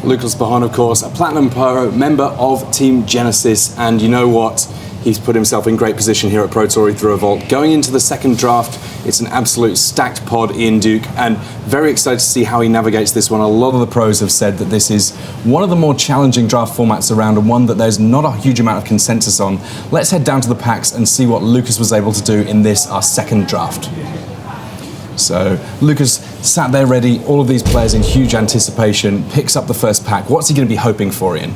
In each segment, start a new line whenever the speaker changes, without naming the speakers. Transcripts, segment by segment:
Lukas Blohon, of course, a Platinum Pro, member of Team Genesis, and you know what? He's put himself in great position here at Pro Tour Aether Revolt. Going into the second draft, it's an absolute stacked pod, Ian Duke, and very excited to see how he navigates this one. A lot of the pros have said that this is one of the more challenging draft formats around, and one that there's not a huge amount of consensus on. Let's head down to the packs and see what Lukas was able to do in this, our second draft. So Lukas sat there ready, all of these players in huge anticipation, picks up the first pack. What's he going to be hoping for, Ian?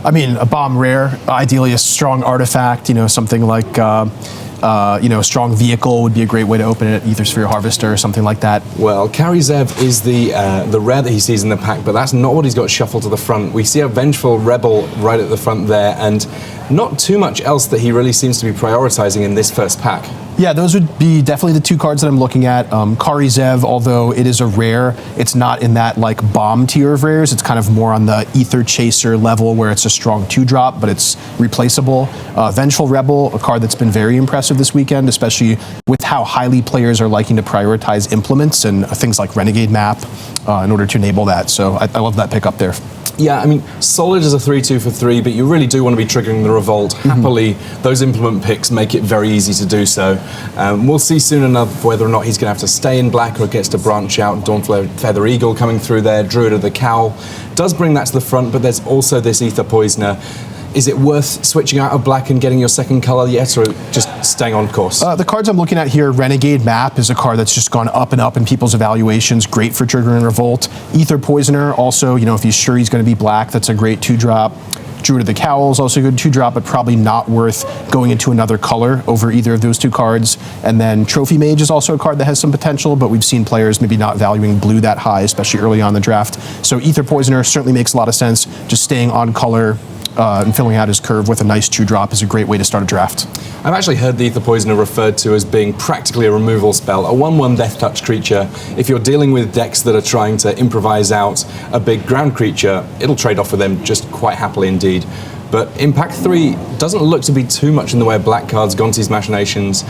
I mean, a bomb rare, ideally a strong artifact, something like, a strong vehicle would be a great way to open it, Ethersphere Harvester or something like that.
Well, Karizev is the rare that he sees in the pack, but that's not what he's got shuffled to the front. We see a Vengeful Rebel right at the front there, and not too much else that he really seems to be prioritizing in this first pack.
Yeah, those would be definitely the two cards that I'm looking at. Karizev, although it is a rare, it's not in that bomb tier of rares. It's kind of more on the Ether Chaser level where it's a strong 2-drop, but it's replaceable. Vengeful Rebel, a card that's been very impressive this weekend, especially with how highly players are liking to prioritize implements and things like Renegade Map in order to enable that. So I love that pick up there.
Yeah, I mean, solid as a 3/2 for 3, but you really do want to be triggering the Revolt. Happily, those implement picks make it very easy to do so. We'll see soon enough whether or not he's going to have to stay in black or gets to branch out. Dawnfeather Eagle coming through there, Druid of the Cowl does bring that to the front, but there's also this Ether Poisoner. Is it worth switching out of black and getting your second color yet, or just staying on course?
The cards I'm looking at here, Renegade Map is a card that's just gone up and up in people's evaluations. Great for triggering Revolt. Ether Poisoner, also, if he's sure he's going to be black, that's a great 2-drop. Druid of the Cowl is also a good 2-drop, but probably not worth going into another color over either of those two cards. And then Trophy Mage is also a card that has some potential, but we've seen players maybe not valuing blue that high, especially early on in the draft. So Ether Poisoner certainly makes a lot of sense. Just staying on color and filling out his curve with a nice 2-drop is a great way to start a draft.
I've actually heard the Ether Poisoner referred to as being practically a removal spell, a 1/1 Death Touch creature. If you're dealing with decks that are trying to improvise out a big ground creature, it'll trade off with them just quite happily indeed. But in pack 3, doesn't look to be too much in the way of black cards, Gonti's Machinations,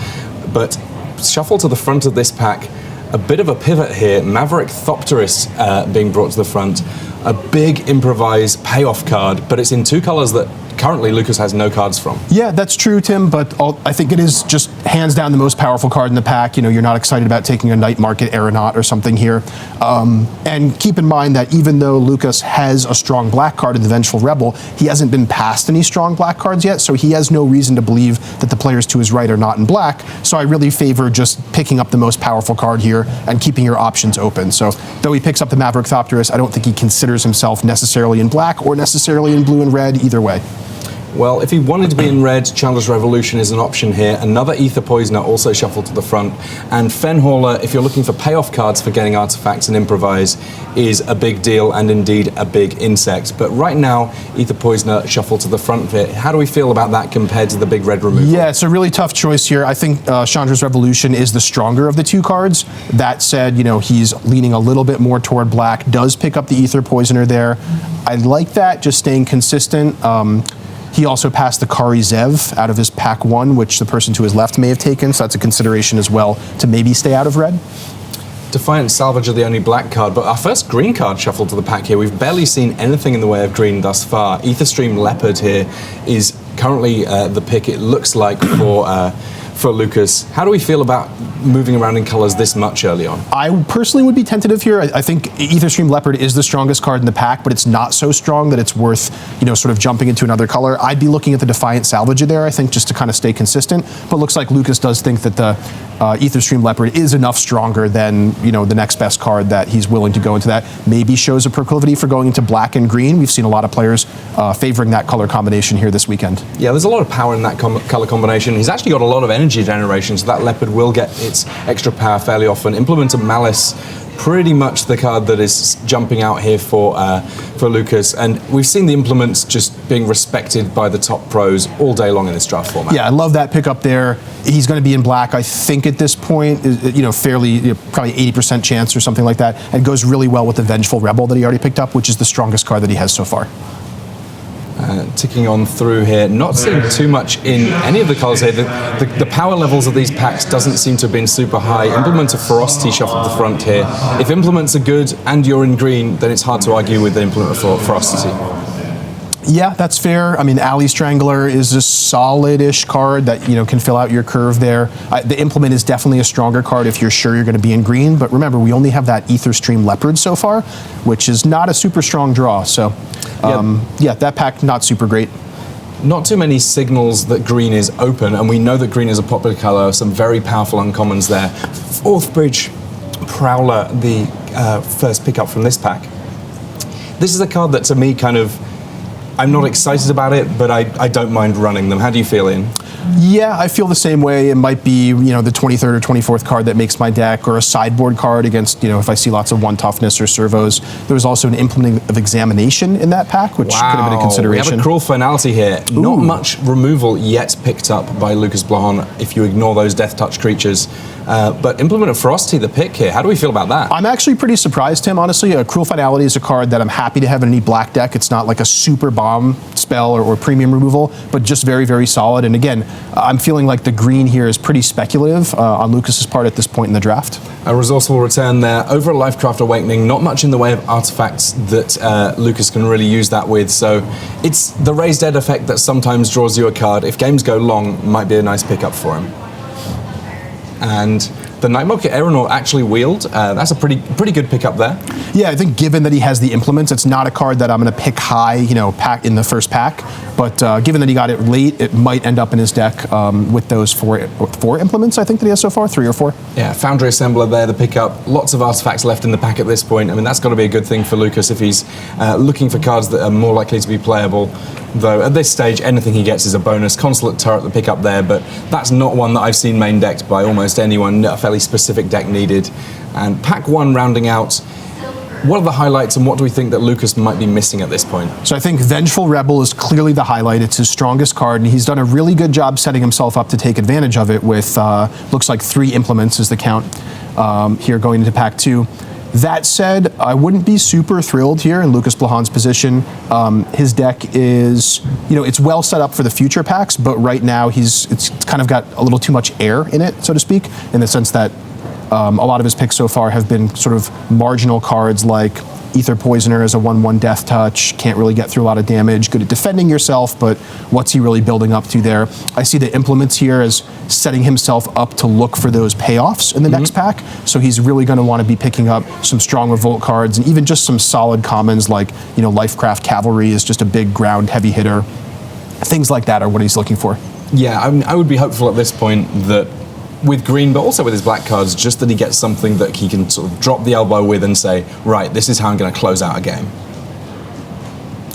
but shuffle to the front of this pack, a bit of a pivot here, Maverick Thopterist being brought to the front. A big improvise payoff card, but it's in 2 colors that currently Lukas has no cards from.
Yeah, that's true, Tim, but I think it is just hands down the most powerful card in the pack. You're not excited about taking a Night Market Aeronaut or something here. And keep in mind that even though Lukas has a strong black card in the Vengeful Rebel, he hasn't been past any strong black cards yet, so he has no reason to believe that the players to his right are not in black. So I really favor just picking up the most powerful card here and keeping your options open. So though he picks up the Maverick Thopterist, I don't think he considers himself necessarily in black or necessarily in blue and red either way.
Well, if he wanted to be in red, Chandler's Revolution is an option here. Another Ether Poisoner also shuffled to the front. And Fenhauler, if you're looking for payoff cards for getting artifacts and improvise, is a big deal and indeed a big insect. But right now, Ether Poisoner shuffled to the front here. How do we feel about that compared to the big red removal?
Yeah, it's a really tough choice here. I think Chandra's Revolution is the stronger of the 2 cards. That said, he's leaning a little bit more toward black, does pick up the Ether Poisoner there. I like that, just staying consistent. He also passed the Karizev out of his pack 1, which the person to his left may have taken, so that's a consideration as well to maybe stay out of red.
Defiant Salvage are the only black card, but our first green card shuffled to the pack here. We've barely seen anything in the way of green thus far. Aetherstream Leopard here is currently the pick, it looks like, for Lukas. How do we feel about moving around in colors this much early on?
I personally would be tentative here. I think Aetherstream Leopard is the strongest card in the pack, but it's not so strong that it's worth, sort of jumping into another color. I'd be looking at the Defiant Salvage there, I think, just to kind of stay consistent. But it looks like Lukas does think that the Aetherstream Leopard is enough stronger than, the next best card that he's willing to go into that. Maybe shows a proclivity for going into black and green. We've seen a lot of players favoring that color combination here this weekend.
Yeah, there's a lot of power in that color combination. He's actually got a lot of energy generation, so that Leopard will get its extra power fairly often. Implement of Malice, pretty much the card that is jumping out here for Lukas, and we've seen the implements just being respected by the top pros all day long in this draft format.
Yeah, I love that pick up there. He's going to be in black, I think, at this point, fairly, probably 80% chance or something like that, and goes really well with the Vengeful Rebel that he already picked up, which is the strongest card that he has so far.
Ticking on through here, not seeing too much in any of the colours here. The power levels of these packs doesn't seem to have been super high. Implement of Ferocity shuffled at the front here. If implements are good and you're in green, then it's hard to argue with the Implement of Ferocity.
Yeah, that's fair. I mean, Alley Strangler is a solid-ish card that, can fill out your curve there. The Implement is definitely a stronger card if you're sure you're going to be in green, but remember, we only have that Aether Stream Leopard so far, which is not a super strong draw, so yeah, that pack, not super great.
Not too many signals that green is open, and we know that green is a popular colour, some very powerful uncommons there. Fourth Bridge Prowler, the first pickup from this pack. This is a card that to me I'm not excited about it, but I don't mind running them. How do you feel, Ian?
Yeah, I feel the same way. It might be, the 23rd or 24th card that makes my deck, or a sideboard card against, if I see lots of 1 toughness or servos. There was also an Implement of Examination in that pack, which could have been a consideration.
We have a cruel finality here. Ooh. Not much removal yet picked up by Lukas Blohon if you ignore those Death Touch creatures. But Implement of Ferocity, the pick here. How do we feel about that?
I'm actually pretty surprised, Tim, honestly. A Cruel Finality is a card that I'm happy to have in any black deck. It's not like a super bomb spell or premium removal, but just very, very solid. And again, I'm feeling like the green here is pretty speculative on Lucas's part at this point in the draft.
A Resourceful Return there. Over a Lifecraft Awakening, not much in the way of artifacts that Lukas can really use that with. So it's the Raised Dead effect that sometimes draws you a card. If games go long, might be a nice pickup for him. And the Nightmarket Aeronaut actually wheeled. That's a pretty good pickup there.
Yeah, I think given that he has the implements, it's not a card that I'm going to pick high, pack in the first pack. But given that he got it late, it might end up in his deck with those four implements, I think, that he has so far, 3 or 4.
Yeah, Foundry Assembler there, the pickup. Lots of artifacts left in the pack at this point. I mean, that's got to be a good thing for Lukas if he's looking for cards that are more likely to be playable. Though at this stage, anything he gets is a bonus. Consulate Turret, the pickup there, but that's not one that I've seen main decked by almost anyone. A fairly specific deck needed. And pack 1 rounding out. What are the highlights, and what do we think that Lukas might be missing at this point? So
I think Vengeful Rebel is clearly the highlight. It's his strongest card, and he's done a really good job setting himself up to take advantage of it with, looks like 3 implements is the count here going into pack 2. That said, I wouldn't be super thrilled here in Lukas Blohon's position. His deck is, it's well set up for the future packs, but right now it's kind of got a little too much air in it, so to speak, in the sense that a lot of his picks so far have been sort of marginal cards like Aether Poisoner as a 1/1 Death Touch, can't really get through a lot of damage, good at defending yourself, but what's he really building up to there? I see the implements here as setting himself up to look for those payoffs in the next pack, so he's really going to want to be picking up some strong Revolt cards, and even just some solid commons like, Lifecraft Cavalry is just a big ground heavy hitter. Things like that are what he's looking for.
Yeah, I would be hopeful at this point that with green, but also with his black cards, just that he gets something that he can sort of drop the elbow with and say, right, this is how I'm going to close out a game.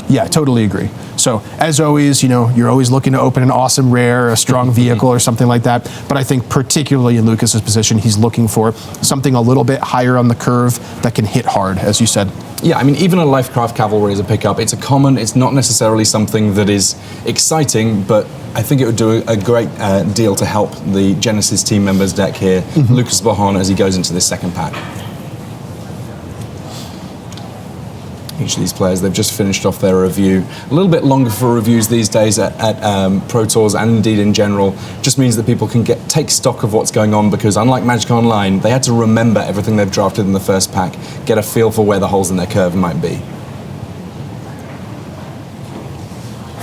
Yeah, totally agree. So, as always, you're always looking to open an awesome rare, a strong vehicle or something like that. But I think particularly in Lucas's position, he's looking for something a little bit higher on the curve that can hit hard, as you said.
Yeah, I mean, even a Lifecraft Cavalry is a pickup. It's a common. It's not necessarily something that is exciting, but I think it would do a great deal to help the Genesis team members deck here. Lukas Blohon as he goes into this second pack. Each of these players, they've just finished off their review. A little bit longer for reviews these days at Pro Tours and indeed in general. Just means that people can take stock of what's going on, because unlike Magic Online, they had to remember everything they've drafted in the first pack, get a feel for where the holes in their curve might be.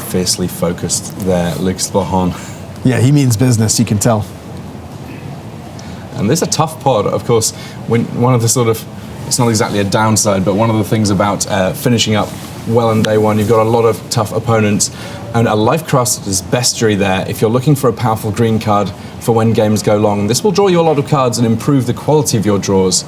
Fiercely focused there, Lukas Blohon.
Yeah, he means business, you can tell.
And this is a tough pod, of course. When one of the sort of, it's not exactly a downside, but one of the things about finishing up well on day one, you've got a lot of tough opponents, and a Lifecraft's Bestiary there. If you're looking for a powerful green card for when games go long, this will draw you a lot of cards and improve the quality of your draws,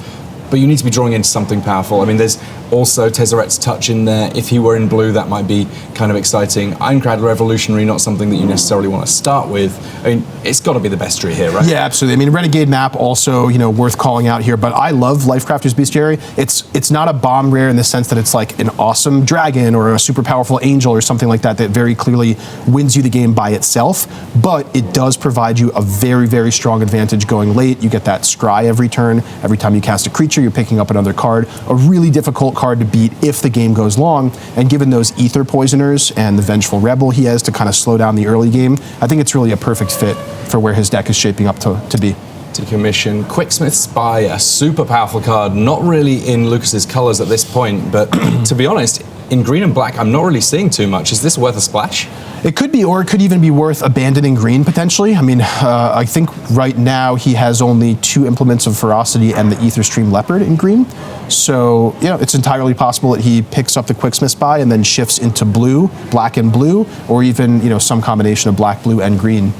but you need to be drawing into something powerful. I mean, there's also Tezzeret's Touch in there. If he were in blue, that might be kind of exciting. Ironclad Revolutionary, not something that you necessarily want to start with. I mean, it's got to be the Bestiary here, right?
Yeah, absolutely. I mean, Renegade map also, worth calling out here, but I love Lifecrafter's Bestiary. It's not a bomb rare in the sense that it's like an awesome dragon or a super powerful angel or something like that very clearly wins you the game by itself, but it does provide you a very, very strong advantage going late. You get that scry every turn. Every time you cast a creature, creature, you're picking up another card. A really difficult card to beat if the game goes long, and given those Aether Poisoners and the Vengeful Rebel he has to kind of slow down the early game, I think it's really a perfect fit for where his deck is shaping up to be.
Decommission, Quicksmith Spy, a super powerful card, not really in Lucas's colors at this point, but to be honest, in green and black, I'm not really seeing too much. Is this worth a splash?
It could be, or it could even be worth abandoning green potentially. I mean, I think right now he has only 2 Implements of Ferocity and the Aetherstream Leopard in green. So, you know, it's entirely possible that he picks up the Quicksmith Spy and then shifts into blue, black and blue, or even, you know, some combination of black, blue, and green.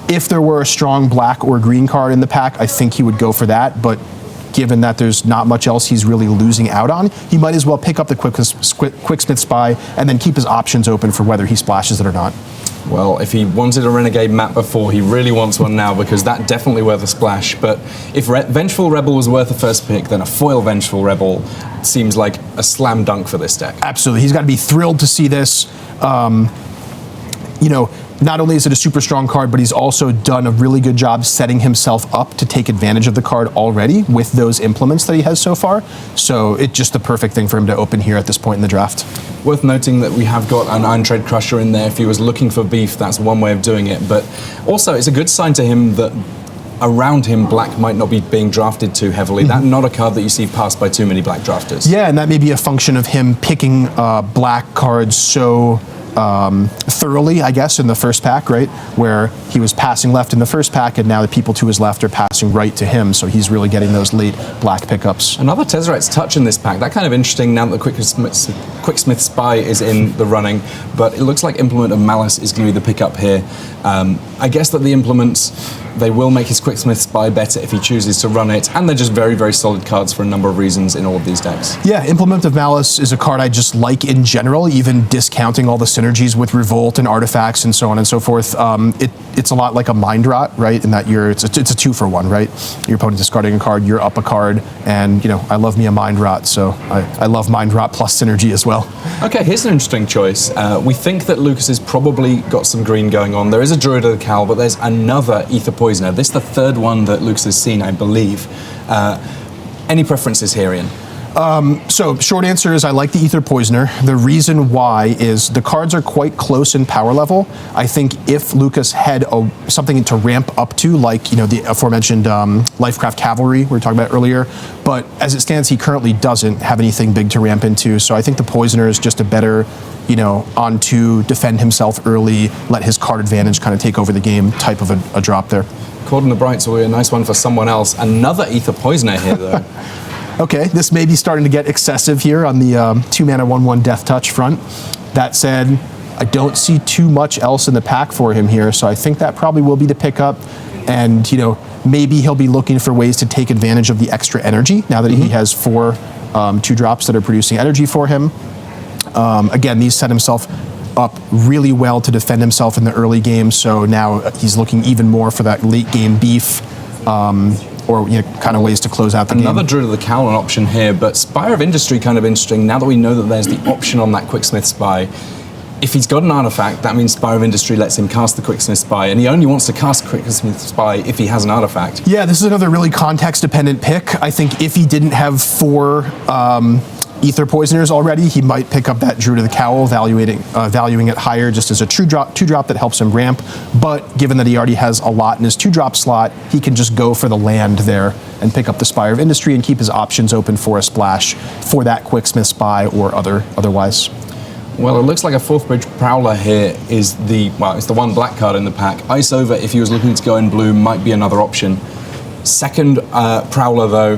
If there were a strong black or green card in the pack, I think he would go for that, but given that there's not much else he's really losing out on, he might as well pick up the Quicksmith Spy and then keep his options open for whether he splashes it or not.
Well, if he wanted a Renegade map before, he really wants one now, because that definitely worth a splash. But if Vengeful Rebel was worth a first pick, then a foil Vengeful Rebel seems like a slam dunk for this deck.
Absolutely. He's got to be thrilled to see this. You know, not only is it a super strong card, but he's also done a really good job setting himself up to take advantage of the card already with those implements that he has so far. So it's just the perfect thing for him to open here at this point in the draft.
Worth noting that we have got an Iron Tread Crusher in there. If he was looking for beef, that's one way of doing it. But also, it's a good sign to him that around him, black might not be being drafted too heavily. That's not a card that you see passed by too many black drafters.
Yeah, and that may be a function of him picking black cards so thoroughly, I guess, in the first pack, right? Where he was passing left in the first pack, and now the people to his left are passing right to him, so he's really getting those late black pickups.
Another Tezzeret's Touch in this pack. That kind of interesting now that the Quicksmith Spy is in the running, but it looks like Implement of Malice is going to be the pickup here. I guess that the implements, they will make his Quicksmith Spy better if he chooses to run it, and they're just very, very solid cards for a number of reasons in all of these decks.
Yeah, Implement of Malice is a card I just like in general, even discounting all the synergies with Revolt and artifacts and so on and so forth. It's a lot like a Mind Rot, right? In that it's a 2-for-1, right? Your opponent discarding a card, you're up a card, and you know, I love me a Mind Rot, so I love Mind Rot plus synergy as well.
Okay, here's an interesting choice. We think that Lucas has probably got some green going on. There is a Druid of the Cowl, but there's another Aether Poisoner. This is the third one that Lucas has seen, I believe. Any preferences here, Ian?
So short answer is I like the Aether Poisoner. The reason why is the cards are quite close in power level. I think if Lucas had something to ramp up to, like, you know, the aforementioned Lifecraft Cavalry we were talking about earlier, but as it stands, he currently doesn't have anything big to ramp into. So I think the Poisoner is just a better, you know, on to defend himself early, let his card advantage kind of take over the game type of a drop there.
Caught in the Brights will be a nice one for someone else. Another Aether Poisoner here, though.
Okay, this may be starting to get excessive here on the 2-mana 1/1 Death Touch front. That said, I don't see too much else in the pack for him here, so I think that probably will be the pickup. And, you know, maybe he'll be looking for ways to take advantage of the extra energy now that he has 4 2-drops that are producing energy for him. Again, these set himself up really well to defend himself in the early game, so now he's looking even more for that late game beef. Or, you know, kind of ways to close out the game.
Another Druid of the Cowl an option here, but Spire of Industry kind of interesting now that we know that there's the option on that Quicksmith Spy. If he's got an artifact, that means Spire of Industry lets him cast the Quicksmith Spy, and he only wants to cast Quicksmith Spy if he has an artifact. Yeah,
this is another really context-dependent pick. I think if he didn't have 4 Aether Poisoners already, he might pick up that Druid of the Cowl, valuing it higher just as a two drop that helps him ramp. But given that he already has a lot in his 2-drop slot, he can just go for the land there and pick up the Spire of Industry and keep his options open for a splash for that Quicksmith Spy or otherwise.
Well, it looks like a 4th Bridge Prowler here is it's the one black card in the pack. Ice Over, if he was looking to go in blue, might be another option. Second Prowler, though,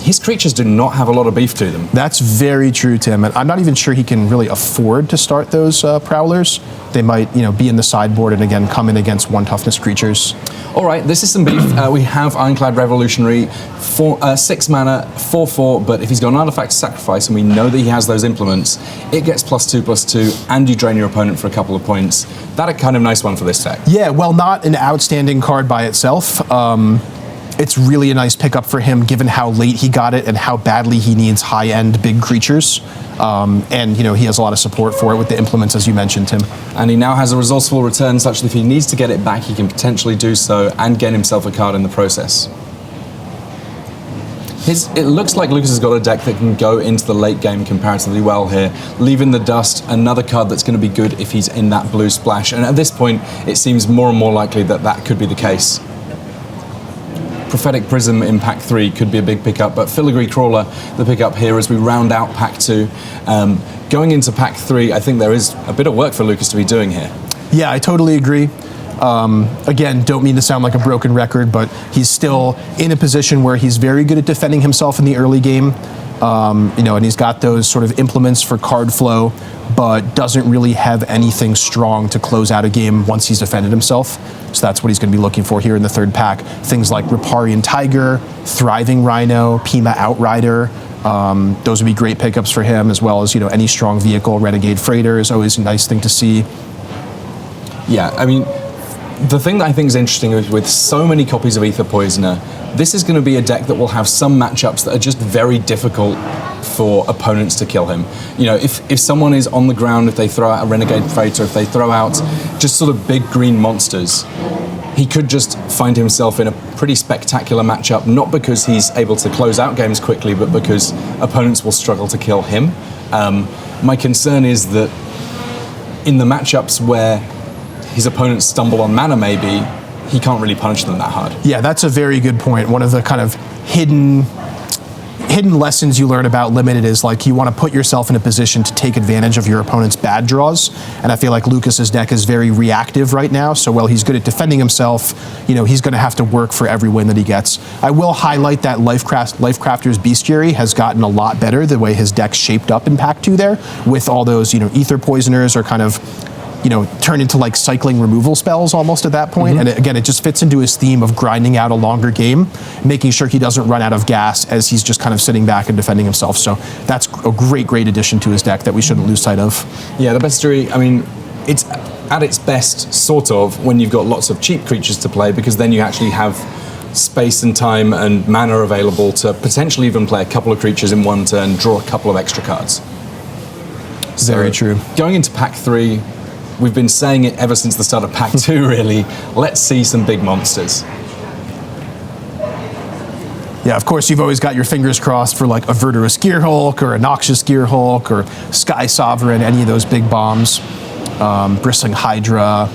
his creatures do not have a lot of beef to them.
That's very true, Tim. And I'm not even sure he can really afford to start those Prowlers. They might, you know, be in the sideboard and again come in against 1 toughness creatures.
All right, this is some beef. We have Ironclad Revolutionary, 6 mana, 4/4. But if he's got an artifact to sacrifice, and we know that he has those implements, it gets +2/+2, and you drain your opponent for a couple of points. That's a kind of nice one for this deck.
Yeah, well, not an outstanding card by itself. It's really a nice pickup for him, given how late he got it and how badly he needs high-end big creatures. And, you know, he has a lot of support for it with the implements, as you mentioned, Tim.
And he now has a resourceful return, such that if he needs to get it back, he can potentially do so and get himself a card in the process. It looks like Lukas has got a deck that can go into the late game comparatively well here. Leaving the Dust, another card that's going to be good if he's in that blue splash. And at this point, it seems more and more likely that that could be the case. Prophetic Prism in Pack 3 could be a big pickup, but Filigree Crawler, the pickup here as we round out Pack 2. Going into Pack 3, I think there is a bit of work for Lukas to be doing here.
Yeah, I totally agree. Again, don't mean to sound like a broken record, but he's still in a position where he's very good at defending himself in the early game. And he's got those sort of implements for card flow, but doesn't really have anything strong to close out a game once he's defended himself. So that's what he's going to be looking for here in the third pack. Things like Riparian Tiger, Thriving Rhino, Pima Outrider. Those would be great pickups for him, as well as any strong vehicle. Renegade Freighter is always a nice thing to see.
Yeah, I mean, the thing that I think is interesting is with so many copies of Aether Poisoner, this is going to be a deck that will have some matchups that are just very difficult for opponents to kill him. If someone is on the ground, if they throw out a Renegade Freighter, if they throw out just sort of big green monsters, he could just find himself in a pretty spectacular matchup, not because he's able to close out games quickly, but because opponents will struggle to kill him. My concern is that in the matchups where his opponents stumble on mana maybe, he can't really punish them that hard.
Yeah, that's a very good point. One of the kind of hidden lessons you learn about Limited is like you want to put yourself in a position to take advantage of your opponent's bad draws. And I feel like Lukas's deck is very reactive right now. So while he's good at defending himself, he's going to have to work for every win that he gets. I will highlight that Lifecrafter's Bestiary has gotten a lot better the way his deck's shaped up in Pack 2 there, with all those, Aether Poisoners are kind of turn into like cycling removal spells almost at that point. And again, it just fits into his theme of grinding out a longer game, making sure he doesn't run out of gas as he's just kind of sitting back and defending himself. So that's a great addition to his deck that we shouldn't lose sight of.
Yeah, the Bestiary, I mean, it's at its best, sort of, when you've got lots of cheap creatures to play, because then you actually have space and time and mana available to potentially even play a couple of creatures in one turn, draw a couple of extra cards.
Very true.
Going into Pack 3, we've been saying it ever since the start of Pack 2, really. Let's see some big monsters.
Yeah, of course, you've always got your fingers crossed for like a Verdurous Gearhulk or a Noxious Gearhulk or Sky Sovereign, any of those big bombs. Bristling Hydra.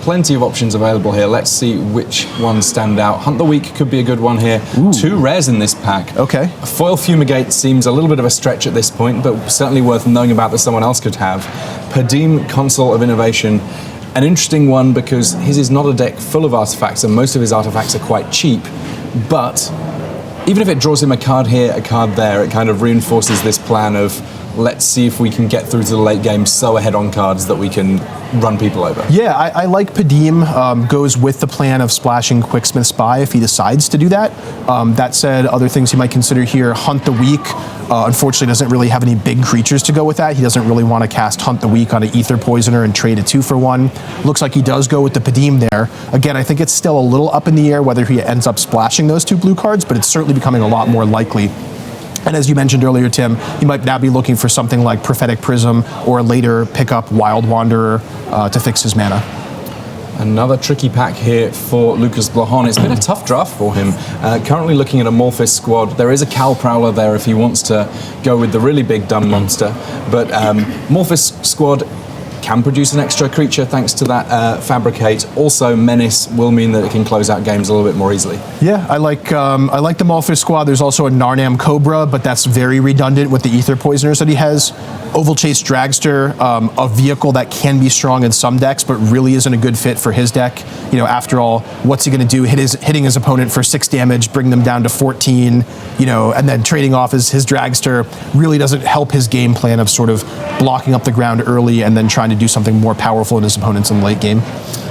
Plenty of options available here. Let's see which ones stand out. Hunt the Weak could be a good one here. Ooh. 2 rares in this pack.
Okay.
A Foil Fumigate seems a little bit of a stretch at this point, but certainly worth knowing about that someone else could have. Padim, Console of Innovation. An interesting one because his is not a deck full of artifacts, and most of his artifacts are quite cheap, but even if it draws him a card here, a card there, it kind of reinforces this plan of let's see if we can get through to the late game so ahead on cards that we can run people over.
Yeah, I like Padim. Goes with the plan of splashing Quicksmith Spy if he decides to do that. That said, other things you might consider here, Hunt the Weak. Unfortunately, doesn't really have any big creatures to go with that. He doesn't really want to cast Hunt the Weak on an Aether Poisoner and trade a 2-for-1. Looks like he does go with the Padim there. Again, I think it's still a little up in the air whether he ends up splashing those 2 blue cards, but it's certainly becoming a lot more likely. And as you mentioned earlier, Tim, you might now be looking for something like Prophetic Prism or later pick up Wild Wanderer to fix his mana.
Another tricky pack here for Lukas Blohon. It's been a tough draft for him. Currently looking at a Morphis squad. There is a Cow Prowler there if he wants to go with the really big dumb monster. But Morphis squad can produce an extra creature thanks to that Fabricate. Also, Menace will mean that it can close out games a little bit more easily.
Yeah, I like the Morphis squad. There's also a Narnam Cobra, but that's very redundant with the Aether Poisoners that he has. Oval Chase Dragster, a vehicle that can be strong in some decks, but really isn't a good fit for his deck. After all, what's he going to do? Hitting his opponent for 6 damage, bring them down to 14, and then trading off his Dragster really doesn't help his game plan of sort of blocking up the ground early and then trying to do something more powerful in his opponents in the late game.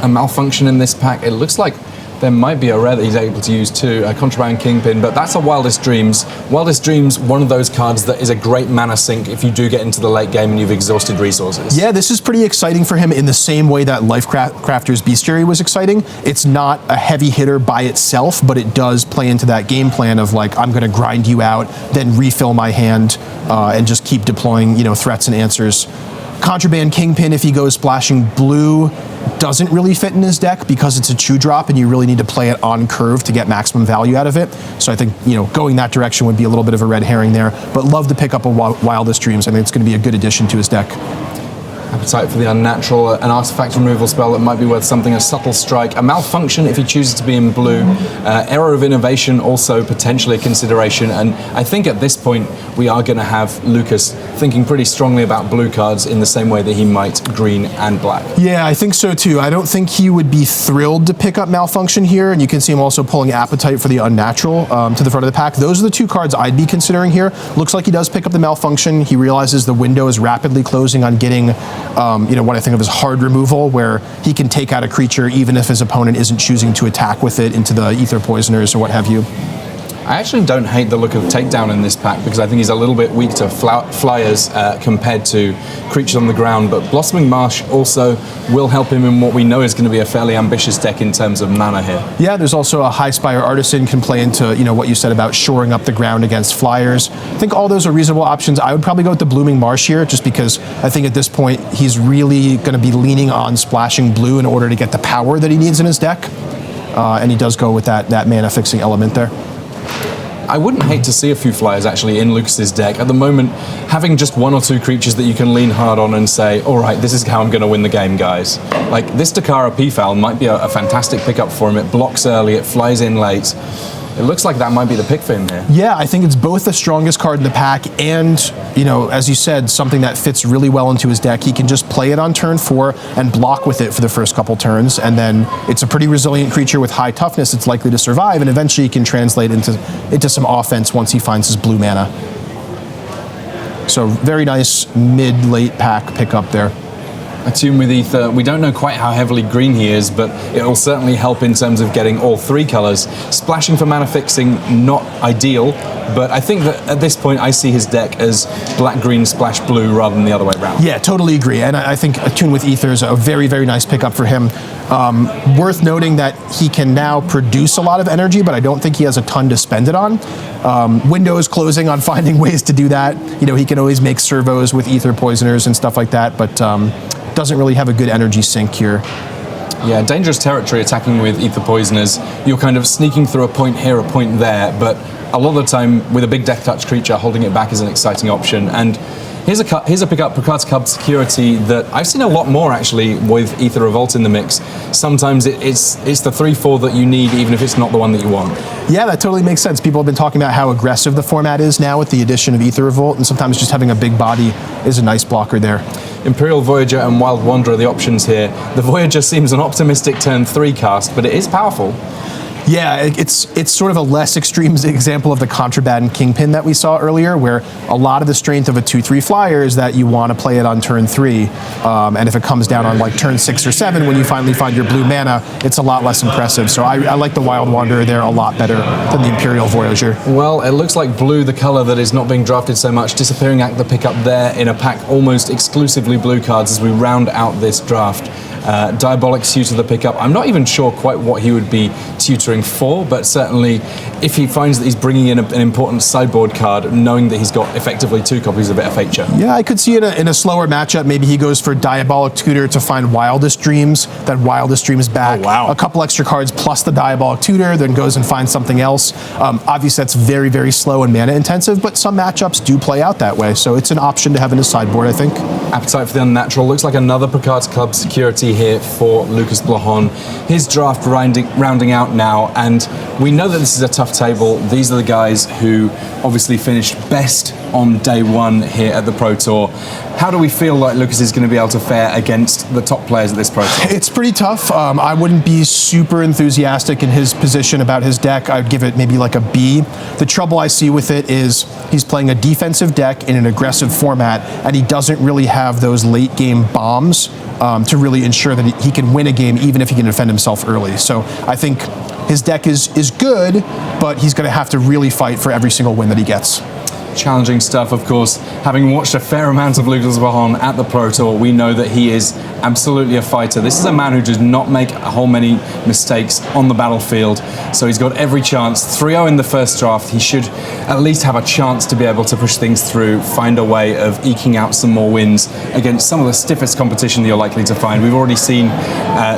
A Malfunction in this pack. It looks like there might be a rare that he's able to use too, a Contraband Kingpin, but that's a Wildest Dreams. Wildest Dreams, one of those cards that is a great mana sink if you do get into the late game and you've exhausted resources. Yeah,
this is pretty exciting for him in the same way that Lifecrafter's Bestiary was exciting. It's not a heavy hitter by itself, but it does play into that game plan of like, I'm going to grind you out, then refill my hand, and just keep deploying, threats and answers Contraband Kingpin, if he goes splashing blue, doesn't really fit in his deck because it's a 2-drop and you really need to play it on curve to get maximum value out of it. So I think, going that direction would be a little bit of a red herring there, but love to pick up a Wildest Dreams. I think it's going to be a good addition to his deck.
Appetite for the Unnatural, an artifact removal spell that might be worth something, a Subtle Strike, a Malfunction if he chooses to be in blue, Error of Innovation also potentially a consideration, and I think at this point we are going to have Lukas thinking pretty strongly about blue cards in the same way that he might green and black.
Yeah, I think so too. I don't think he would be thrilled to pick up Malfunction here, and you can see him also pulling Appetite for the Unnatural to the front of the pack. Those are the two cards I'd be considering here. Looks like he does pick up the Malfunction. He realizes the window is rapidly closing on getting what I think of as hard removal, where he can take out a creature even if his opponent isn't choosing to attack with it into the Aether Poisoners or what have you.
I actually don't hate the look of Takedown in this pack because I think he's a little bit weak to flyers compared to creatures on the ground, but Blossoming Marsh also will help him in what we know is going to be a fairly ambitious deck in terms of mana here. Yeah,
there's also a High Spire Artisan can play into what you said about shoring up the ground against flyers. I think all those are reasonable options. I would probably go with the Blooming Marsh here just because I think at this point he's really going to be leaning on splashing blue in order to get the power that he needs in his deck, and he does go with that mana fixing element there.
I wouldn't hate to see a few flyers actually in Lukas's deck. At the moment, having just 1 or 2 creatures that you can lean hard on and say, all right, this is how I'm going to win the game, guys. Like, this Dakara Peafowl might be a fantastic pickup for him. It blocks early, it flies in late. It looks like that might be the pick for him here.
Yeah, I think it's both the strongest card in the pack and, as you said, something that fits really well into his deck. He can just play it on turn 4 and block with it for the first couple turns, and then it's a pretty resilient creature with high toughness. It's likely to survive, and eventually he can translate into some offense once he finds his blue mana. So very nice mid-late pack pickup there.
Attune with Aether, we don't know quite how heavily green he is, but it'll certainly help in terms of getting all 3 colors. Splashing for mana fixing, not ideal, but I think that at this point I see his deck as black, green, splash, blue rather than the other way around.
Yeah, totally agree, and I think Attune with Aether is a very, very nice pickup for him. Worth noting that he can now produce a lot of energy, but I don't think he has a ton to spend it on. Window is closing on finding ways to do that. He can always make servos with Aether Poisoners and stuff like that, but doesn't really have a good energy sink here.
Yeah, dangerous territory attacking with Aether Poisoners. You're kind of sneaking through a point here, a point there, but a lot of the time with a big death touch creature, holding it back is an exciting option. And here's a pickup, Picard's Cub Security, that I've seen a lot more actually with Aether Revolt in the mix. Sometimes it's the 3/4 that you need, even if it's not the one that you want.
Yeah, that totally makes sense. People have been talking about how aggressive the format is now with the addition of Aether Revolt, and sometimes just having a big body is a nice blocker there.
Imperial Voyager and Wild Wanderer are the options here. The Voyager seems an optimistic turn 3 cast, but it is powerful.
Yeah, it's sort of a less extreme example of the Contraband Kingpin that we saw earlier, where a lot of the strength of a 2/3 flyer is that you want to play it on turn 3, and if it comes down on like turn 6 or 7 when you finally find your blue mana, it's a lot less impressive. So I like the Wild Wanderer there a lot better than the Imperial Voyager.
Well, it looks like blue, the color that is not being drafted so much, disappearing at the pickup there in a pack almost exclusively blue cards as we round out this draft. Diabolic Tutor the pickup. I'm not even sure quite what he would be tutoring for, but certainly if he finds that he's bringing in an important sideboard card, knowing that he's got effectively 2 copies of Feature.
Yeah, I could see it in a slower matchup. Maybe he goes for Diabolic Tutor to find Wildest Dreams, then Wildest Dreams back.
Oh, wow.
A couple extra cards plus the Diabolic Tutor, then goes and finds something else. Obviously that's very, very slow and mana intensive, but some matchups do play out that way, so it's an option to have in his sideboard, I think.
Appetite for the Unnatural. Looks like another Picard's Club Security here for Lukas Blohon. His draft rounding out now, and we know that this is a tough table. These are the guys who obviously finished best on day 1 here at the Pro Tour. How do we feel like Lukas is going to be able to fare against the top players at this Pro Tour?
It's pretty tough. I wouldn't be super enthusiastic in his position about his deck. I'd give it maybe like a B. The trouble I see with it is he's playing a defensive deck in an aggressive format, and he doesn't really have those late game bombs to really ensure that he can win a game even if he can defend himself early. So I think his deck is good, but he's going to have to really fight for every single win that he gets.
challenging stuff, of course. Having watched a fair amount of Lukas Blohon at the Pro Tour, we know that he is absolutely a fighter. This is a man who does not make a whole many mistakes on the battlefield, so he's got every chance. 3-0 in the first draft. He should at least have a chance to be able to push things through, find a way of eking out some more wins against some of the stiffest competition that you're likely to find. We've already seen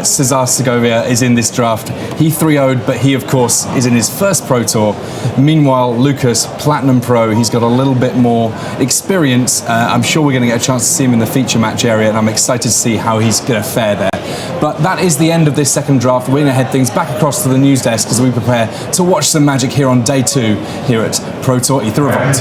Cesar Segovia is in this draft. He 3-0'd, but he of course is in his first Pro Tour. Meanwhile, Lukas, Platinum Pro, he's got a little bit more experience. I'm sure we're going to get a chance to see him in the feature match area, and I'm excited to see how he's going to fare there. But that is the end of this second draft. We're going to head things back across to the news desk as we prepare to watch some magic here on day 2 here at Pro Tour Aether Revolt.